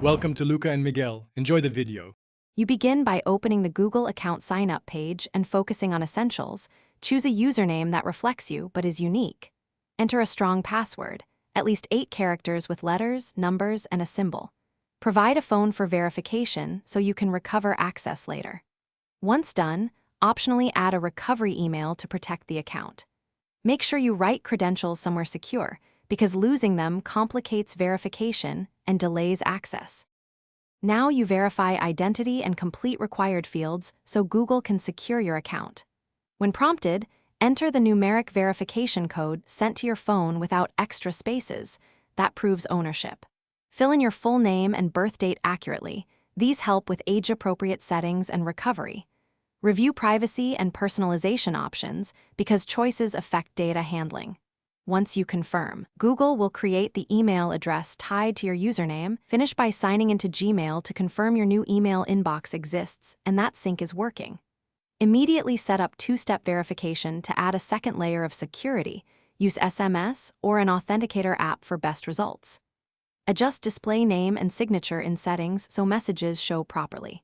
Welcome to Luca and Miguel. Enjoy the video. You begin by opening the Google account sign-up page and focusing on essentials. Choose a username that reflects you but is unique. Enter a strong password, at least 8 characters with letters, numbers, and a symbol. Provide a phone for verification so you can recover access later. Once done, optionally add a recovery email to protect the account. Make sure you write credentials somewhere secure, because losing them complicates verification and delays access. Now you verify identity and complete required fields so Google can secure your account. When prompted, enter the numeric verification code sent to your phone without extra spaces. That proves ownership. Fill in your full name and birth date accurately. These help with age-appropriate settings and recovery. Review privacy and personalization options because choices affect data handling. Once you confirm, Google will create the email address tied to your username. Finish by signing into Gmail to confirm your new email inbox exists and that sync is working. Immediately set up two-step verification to add a second layer of security. Use SMS or an authenticator app for best results. Adjust display name and signature in settings so messages show properly.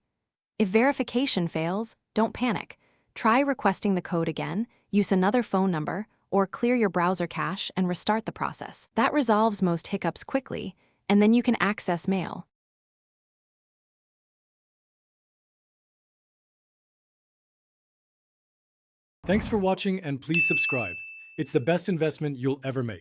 If verification fails, don't panic. Try requesting the code again, use another phone number, or clear your browser cache and restart the process. That resolves most hiccups quickly, and then you can access mail. Thanks for watching and please subscribe. It's the best investment you'll ever make.